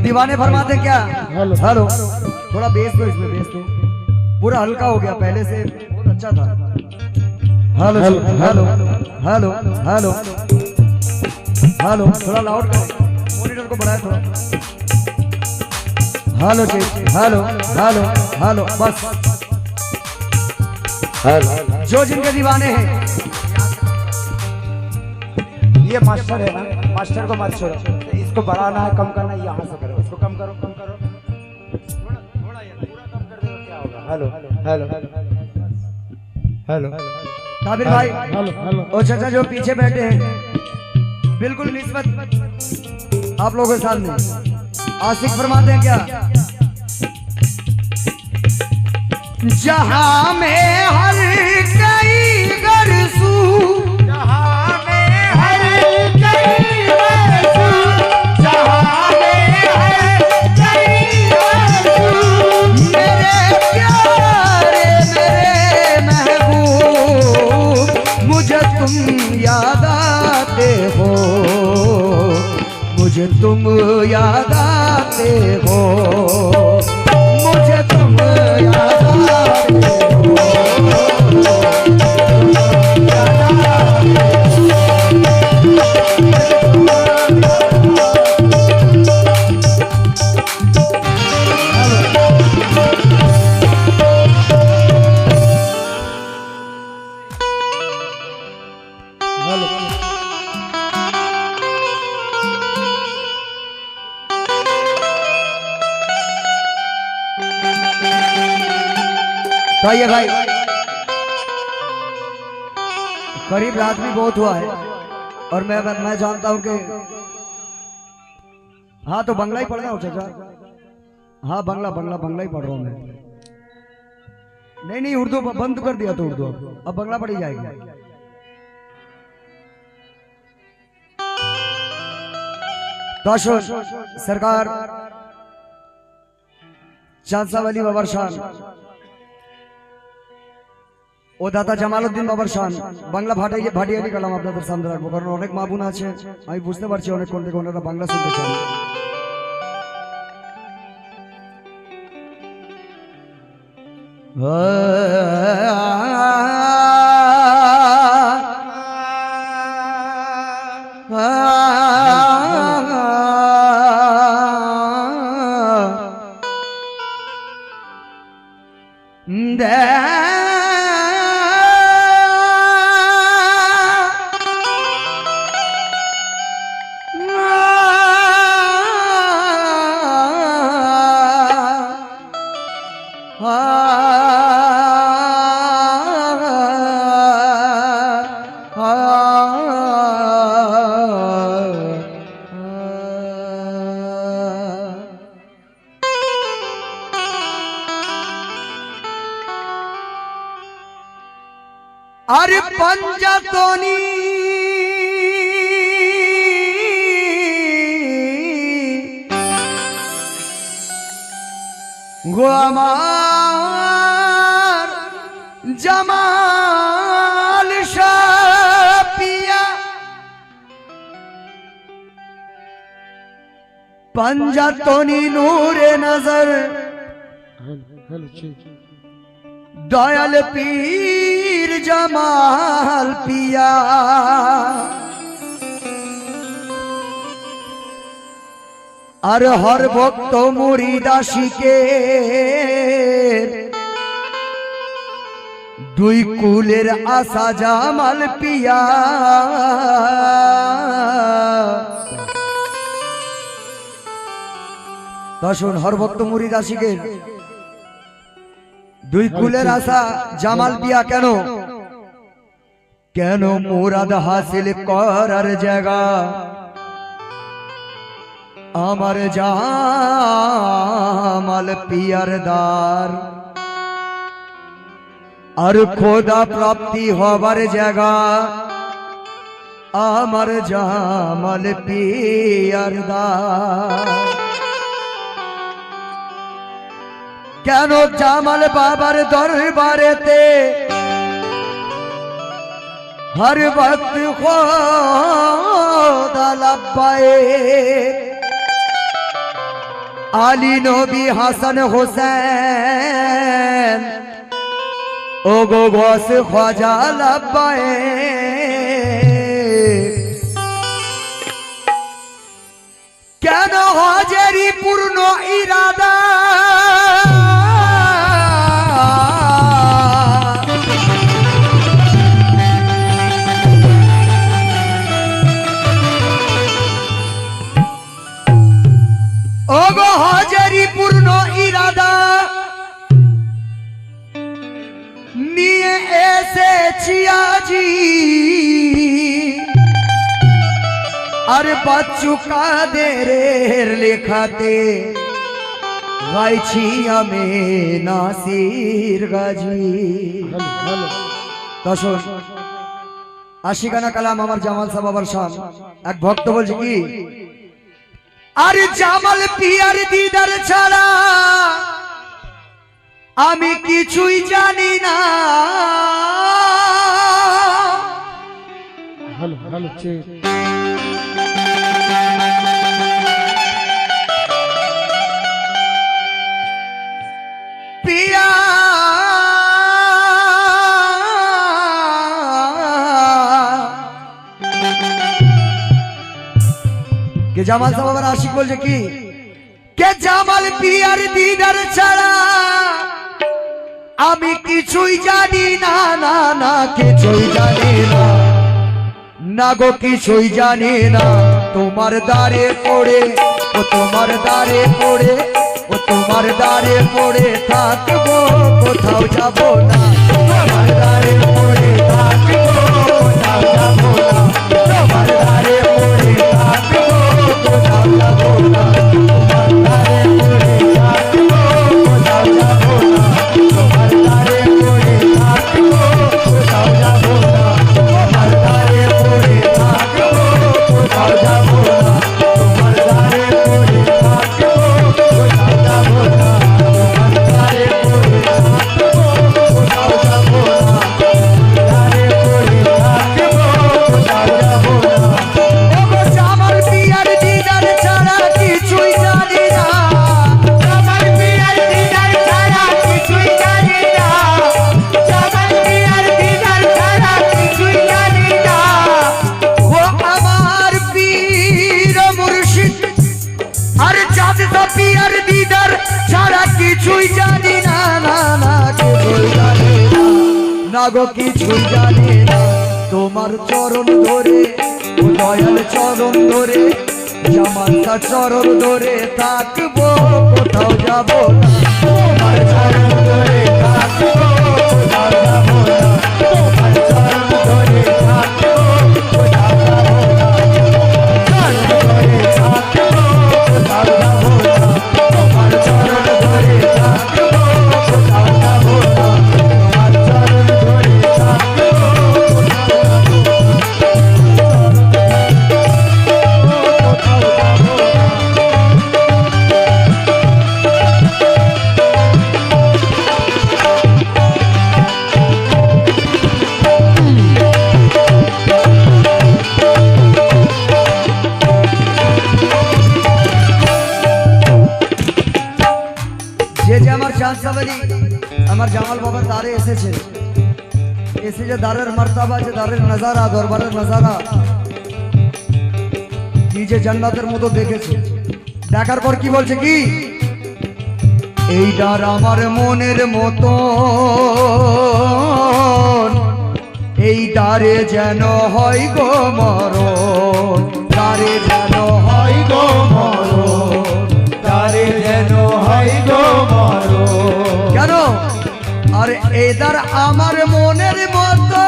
दीवाने फरमाते क्या? हेलो हेलो, थोड़ा बेस दो इसमें, बेस दो, पूरा हल्का हो गया, पहले से बहुत अच्छा था। Hello hello hello hello hello, थोड़ा लाउड करो, मॉनिटर को बढ़ाए थोड़ा। हेलो जी, हेलो हेलो हेलो, बस। हेलो, जो जिनके दीवाने हैं, ये मास्टर है ना, मास्टर को मत छोड़ो, इसको बढ़ाना है कम करना है, यहाँ से करो, इसको कम करो, कम करो, थोड़ा थोड़ा, ये पूरा कम कर देगा क्या होगा? हेलो हेलो हेलो, काबिर भाई और चाचा जो पीछे बैठे हैं, बिल्कुल निस्बत आप लोगों के सामने आशिक फरमाते हैं क्या? जहां में हर कई गरसू, जहां में हर कई गरसू, जहां में हर कई गरसू, मेरे प्यारे मेरे महबूब, मुझे तुम याद आते हो, मुझे तुम याद आते हो, मुझे तुम याद आते हो। तो आइए भाई, करीब रात भी बहुत हुआ है और मैं जानता हूं कि हाँ, तो बंगला ही पढ़ रहा हूँ चाचा। हाँ, बंगला बंगला बंगला ही पढ़ रहा हूँ मैं। नहीं नहीं, उर्दू बंद कर दिया तो उर्दू अब बंगला पढ़ी जाएगी। तो सरकार चांदसा वली बाबर शान ও দাদা জামালউদ্দিন বাবার শান বাংলা ভাটিয়ালি কালাম আপনাদের সামনে রাখবো, কারণ অনেক মা বোন আছে, আমি বুঝতে পারছি অনেক কোন থেকে ওনারা বাংলা শুনতে চান। अरे पंजातोनी गो আমার জামাল শাপিয়া, पंजातोनी नूरे नजर दयाल पीर जमाल पिया, और हर भक्त मुरीदा शिके दुई कुलेर आशा जमाल पिया। दर्शन हर भक्त मुरीदा शिके দুই কুলের আশা জামাল পিয়া, কেন কেন মুরাদ হাসিল করার জায়গা আমার জামাল পিয়ার দ্বার, আর খোদা প্রাপ্তি হবার জায়গা আমার জামাল পিয়ার দ্বার। কেন জামাল বাবার দরবারেতে हर वक्त खुदा लब्बाए আলী নবী হাসান হোসেন ও গো গোস খাজা লাব্বায়ে কেন হাজারি পূর্ণ ইরাদা ওগো হাজারি পূর্ণ ইরাদা নিয়ে এসেছি আজি আর বাচ্চু কাদেরের লেখাতে গাইছি আমি নাসির গাজী দশন আশিকানা কালাম আমার জামাল সাহেব বাবার শান এক ভক্ত বলছে কি আরে জামাল পিয়ার দিদার ছাড়া আমি কিছুই জানি না হ্যালো হ্যালো চেক পিয়া কে জামাল সাহেব আমার আশিক বলছে কি কে জামাল পিয়ার দিদার ছাড়া আমি কিছুই জানি না না না কিছুই জানি না না গো কিছুই জানি না তোমার দ্বারে পড়ে ও তোমার দ্বারে পড়ে ও তোমার দ্বারে পড়ে থাকবো কোথাও যাব না তোমার দ্বারে পড়ে থাকবো কোথাও যাব না তোমার দ্বারে পড়ে থাকবো কোথাও যাব না তোমার দ্বারে পড়ে থাকবো কোথাও যাব না তোমার দ্বারে পড়ে থাকবো কোথাও যাব না তোমার দ্বারে পড়ে থাকবো কোথাও যাব না তোমার দ্বারে পড়ে থাকবো কোথাও যাব না তোমার দ্বারে পড়ে থাকবো কোথাও যাব না দ্বারে পড়ে থাকবো কোথাও যাব না ওগো জামাল পিয়ার দিদার ছাড়া কিছুই জানি না জামাল পিয়ার দিদার ছাড়া কিছুই জানি না জামাল পিয়ার দিদার ছাড়া কিছুই জানি না ও আমার পীর মুর্শিদ আর জাদা পিয়ার দিদার ছাড়া কিছুই জানি না না না কিছুই জানি না না গো কিছুই জানি না তোমার চরণ ধরে ও দয়াল চরণ ধরে জামাতা চরণ ধরে থাকবো কোথাও যাব না তোমার চরণ ধরে থাকবো কোথাও যাব না তোমার চরণ ধরে থাকবো কোথাও যাব না চরণ ধরে থাকবো কোথাও যাব না তোমার চরণ ধরে থাকবো কোথাও যাব না তোমার চরণ ধরে থাকবো কোথাও যাব যে যে আমার চাঁদসাবারি আমার জামাল বাবার দ্বারে এসেছে এসে যে দ্বারের মর্তাবা যে দ্বারের নজারা দরবারের নজারা নিজে জান্নাতের মতো দেখেছে দেখার পর কি বলছে কি এই দ্বার আমার মনের মতো এই দ্বারে যেন হয় গো মরণ দ্বারে যেন হয় গো মরণ দ্বারে যেন হয় গো মরণ কেন আরে এই দ্বার আমার মনের মতো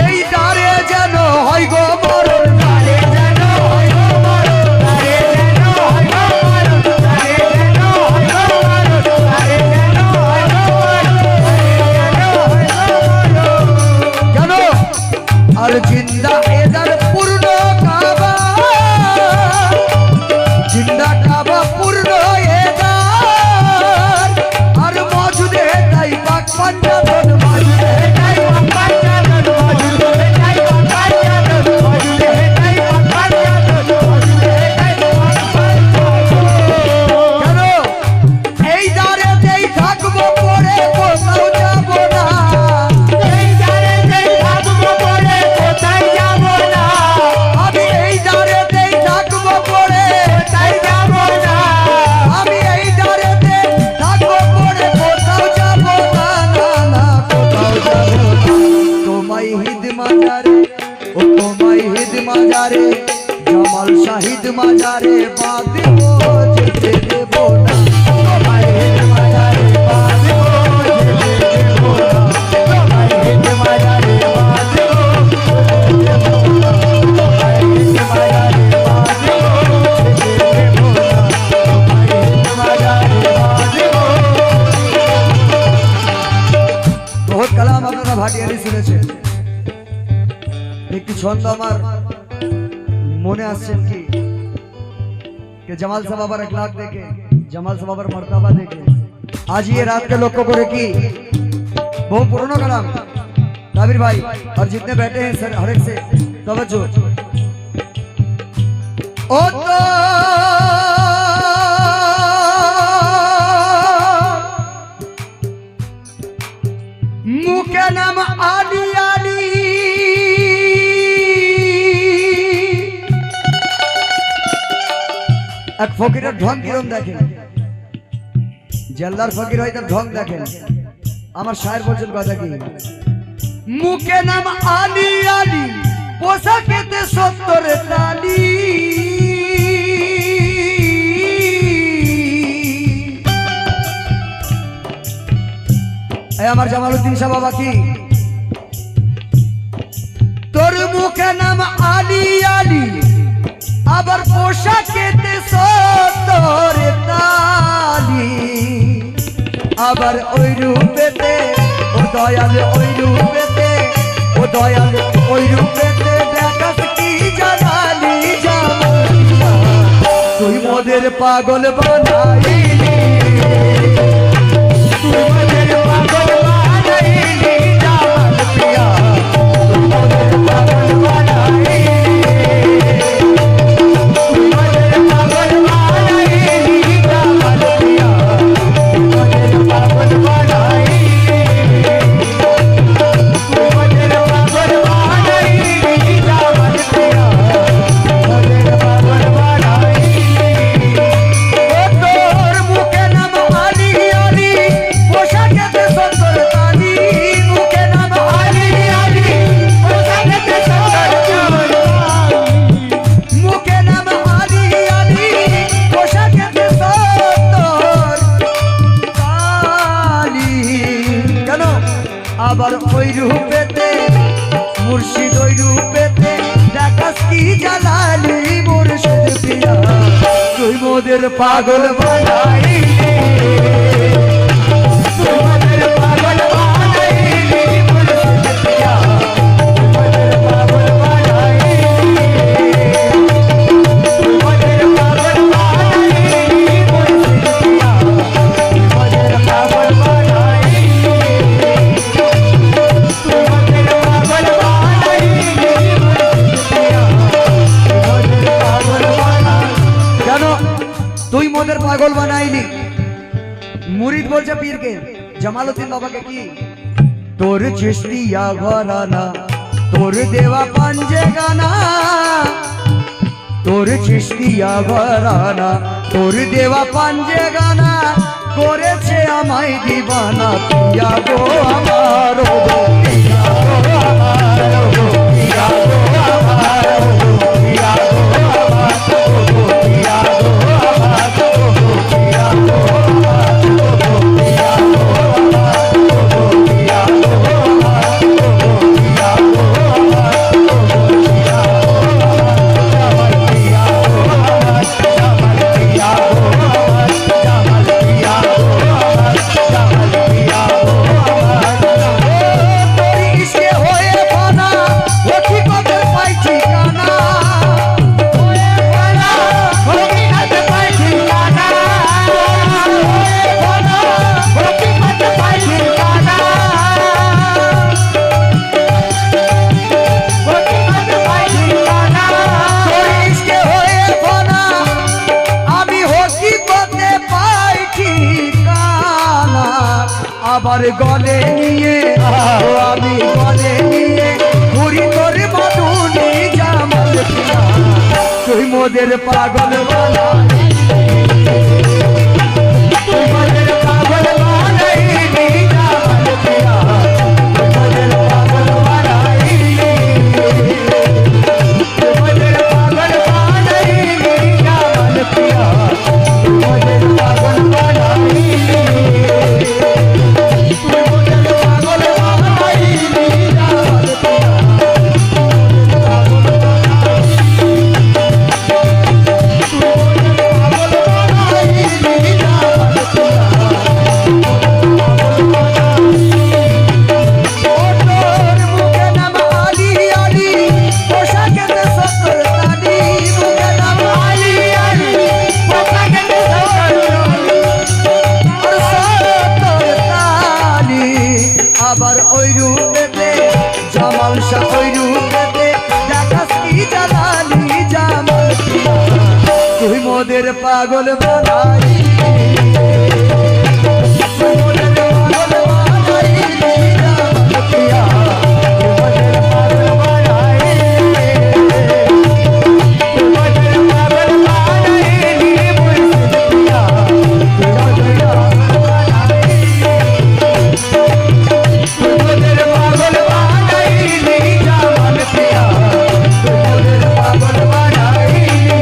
এই দ্বারে যেন হয় গো মরণ দ্বারে যেন হয় গো মরণ দ্বারে যেন হয় গো মরণ দ্বারে যেন হয় গো মরণ দ্বারে যেন হয় গো মরণ কেন আর জিন্দা এদার পূর্ণ কাবা জিন্দা কাবা পূর্ণ এদার আর মজুদে তাই পাক পাঞ্জাবন মজুদে তাই পাক পাঞ্জাবন মজুদে তাই পাক পাঞ্জাবন মজুদে মাজারে বাঁধব যেতে দেব না, তোমায় হিট মাজারে বাঁধব যেতে দেব না, তোমায় হিট মাজারে বাঁধব যেতে দেব না, তোমায় হিট মাজারে বাঁধব যেতে দেব না, তোমায় হিট মাজারে বাঁধব। বহুত কালাম আপনারা ভাটিয়ালি শুনেছেন। একটি ছন্দ আমার মনে আসছেন কি कि जमाल साहब बाबर अखलाक देखे, जमाल साहब बाबर मर्तबा देखे, आज ये रात के लोग को करे की बहुत पुराना कलाम ताबिर भाई और जितने बैठे हैं सर हर एक से तवज्जो। ओ तो मुके नाम आली आली এক ফকিরের ঢং কিরম দেখেন, জেলদার ফকির হয় তার ঢং দেখেন। আমার শায়ের বলছেন কথা কি, মুখে নাম আলী আলী পোশাকেতে 70 তালি, এই আমার জামালউদ্দিন শাহ বাবা কি, তোর মুখে নাম আলী আলী আবার পোশাকেতে 70 তালি, আবার ওই রূপেতে ও দয়াল, ওই রূপেতে ও দয়াল, ওই রূপেতে দেখাস কি জানালি জামালিয়া, তুই মোদের পাগল বানাইলি, তুই মোদের পাগল বানাইলি জামাল প্রিয়া, তুই মোদের পাগল বানাইলি, আবার ওই রূপেতে মুর্শিদ, ওই রূপেতে দেখাস কি জালালি মুর্শিদ প্রিয়া, তুই মোদের পাগল বানাইলি, তুই মোদের পাগল বানাইলি মুর্শিদ প্রিয়া, তুই মোদের পাগল বানাইলি, তুই মোদের পাগল বানাইলি মুর্শিদ প্রিয়া, তুই মোদের পাগল বানাইলি, তুই মোদের পাগল বানাইলি। মুরিদ বলছে পীরকে, জামালউদ্দিন বাবাকে কি, তোর চিশতিয়া ঘরানা, তোর দেওয়া পাঞ্জে গানা, তোর চিশতিয়া ঘরানা, তোর দেওয়া পাঞ্জে গানা করেছে আমায় দিবানা, পিয়া গো আমার, ও গো পিয়া গো আমার, ও গো পিয়া গো আমার, ও গো পিয়া গো আমার, ও গো পিয়া গো আমার, ও গো পিয়া গো আমার, ও গো পিয়া গো আমার, ও গো পিয়া গো আমার, ও গো পিয়া গো আমার, ও গো পিয়া গো আমার, জামাল পিয়া গো আমার, জামাল পিয়া গো আমার, জামাল পিয়া গো আমার, জামাল পিয়া গো আমার, তোর ইশকে হয়ে বানা ও কি কদর পাই ঠিকানা, হয়ে বানা ও কি কদর পাই ঠিকানা, হয়ে বানা ও কি কদর পাই ঠিকানা, ও কি কদর পাই ঠিকানা, তোর ইশকে হয়ে বানা আমি হকি পথে পাই ঠিকানা, আবার গলে নিয়ে ও আমি গলে নিয়ে ঘুরি তোর মধুনি জামাল প্রিয়া, তুই মোদের পাগল বানাইলি, তুই মোদের পাগল বানাইলি জামাল প্রিয়া, তুই মোদের পাগল বানাইলি, তুই মোদের পাগল বানাইলি মোদের পাগল বানাইলি তুই মোদের পাগল বানাইলি জামাল পিয়া তুই মোদের পাগল বানাইলি তুই মোদের পাগল বানাইলি মুর্শিদ পিয়া তুই মোদের পাগল বানাইলি তুই মোদের পাগল বানাইলি জামাল পিয়া তুই মোদের পাগল বানাইলি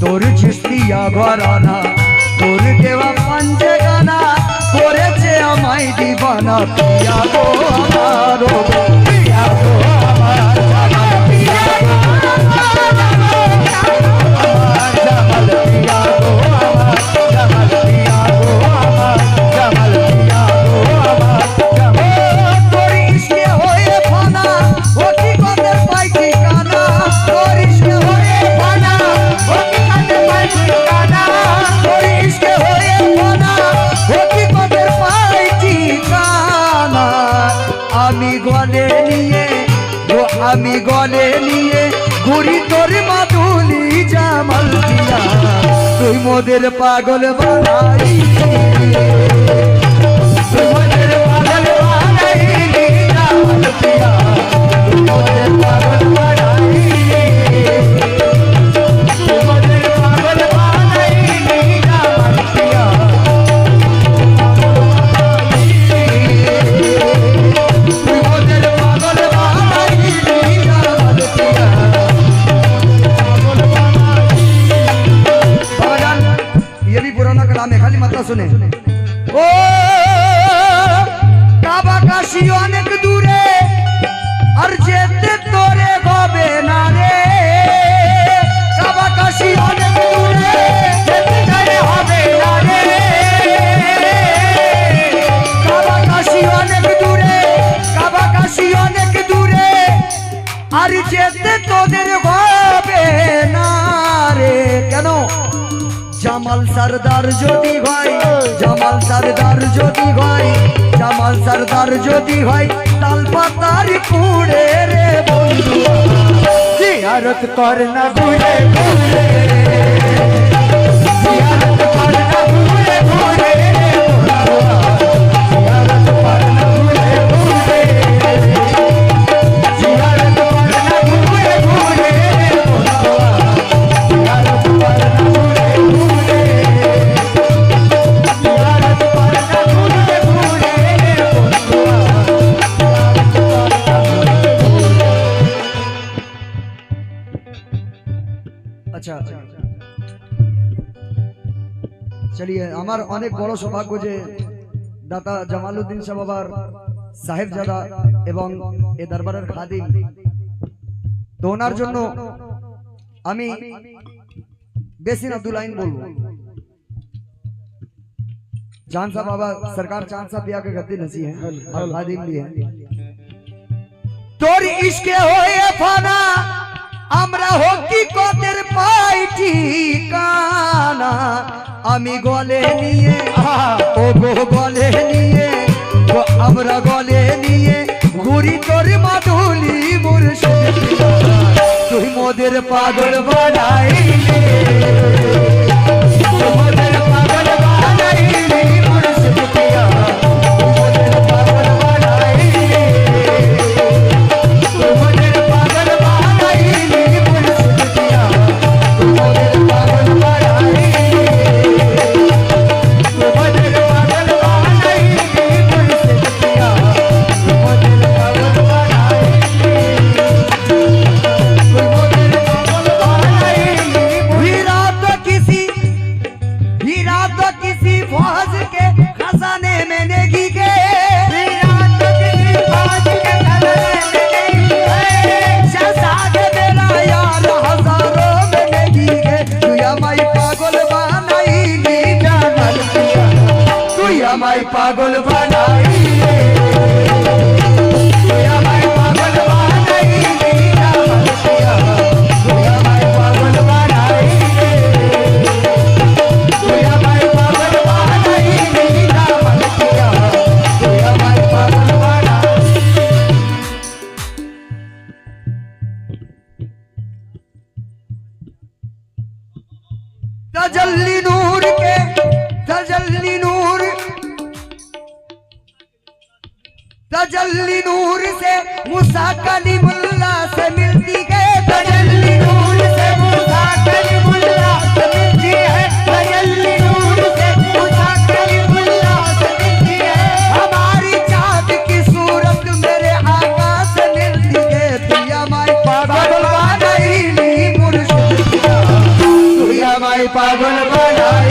তোর চিস্তিয়া ঘরানা তোর দেওয়া পাঞ্জে গানা করেছে আমায় দিবানা পিয়া গো আমার ও গো, পিয়া গো আমার জামাল পিয়া গো আমার জামাল পিয়া গো আমার জামাল পিয়া গো আমার জামাল পিয়া গো আমার জামাল তোর ইশকে হয়ে ফানা ও কি কদের পাই ঠিকানা তোর ইশকে হয়ে ফানা ও কি কদের পাই ঠিকানা তোর ইশকে হয়ে ফানা ও কি কদের পাই ঠিকানা আমি গলে নিয়ে আমি গলে নিয়ে ঘুরি তোর মাদুলি জামাল পিয়া তুই মোদের পাগল বানাইলি তুই মোদের পাগল বানাইলি জামাল পিয়া তুই মোদের পাগল বানাইলি তুই মোদের পাগল বানাইলি জামাল পিয়া তুই মোদের পাগল বানাইলি জামাল পিয়া बाबा जान ये भी पुराना कलाम है खाली मतलब सुने ओ काबा काशी अनेक दूरे और जेते तोरे गोबे ना रे काबा काशी अनेक दूरे जेते तोरे होबे ना रे काबा काशी अनेक दूरे काबा काशी अनेक दूरे और जेते तोদের হবে না রে কেন জামাল সরদার যদি ভাই জামাল সরদার যদি ভাই জামাল সরদার যদি ভাই তাল পাতার কুড়ে রে বন্ধু জিয়ারত কর না ঘুরে ঘুরে জিয়ারত কর না ঘুরে ঘুরে রে বন্ধু জিয়ারত কর না ঘুরে ঘুরে জিয়ারত কর না ঘুরে ঘুরে রে বন্ধু জিয়ারত কর না ঘুরে ঘুরে জিয়ারত কর না ঘুরে ঘুরে রে বন্ধু আচ্ছা চলিয়ে আমার অনেক বড় সৌভাগ্য যে দাতা জামালউদ্দিন শাহ বাবার সাহেবজাদা এবং এ দরবারের খাদিম তো ওনার জন্য আমি বেশি না 2 লাইন বলবো चांद साहब बाबा सरकार चांद साहब पिया के गद्दी नसी है और खादिम भी है তোর ইশকে হয়ে ফানা আমরা হকি কদের পাই ঠিকানা আমি গলে নিয়ে ও গো গলে নিয়ে ও আমরা গলে নিয়ে ঘুরি তোর মাদুলি মুর্শিদ তুই মোদের পাগল বানাইলি তুই মোদের পাগল বানাইলি মুর্শিদ পিয়া তুই মোদের পাগল বানাইলি তুই মোদের পাগল বানাইলি মুর্শিদ পিয়া তুই মোদের পাগল বানাইলি তুই মোদের পাগল বানাইলি মুর্শিদ পিয়া তুই মোদের পাগল বানাইলি তুই মোদের পাগল বানাইলি हीरा तो किसी फौज के खजाने में नेगी के हीरा तो किसी फौज के खजाने में नेगी के शहजादे मेरा यार हजारों में नेगी के तू हमारी पागल बनाईली जामल पिया तू हमारी पागल बनाईली तू हमारी पागल बनाईली तजल्ली नूर के तजल्ली नूर से मूसा कलीमुल्ला से मिलती है तजल्ली नूर से मूसा कलीमुल्ला से मिलती है तजल्ली नूर से मूसा कलीमुल्ला से मिलती है हमारी चाँद की सूरत मेरे आका से मिलती है तुया माई पागल बनाई मुर्शिद तुया माई पागल बनाई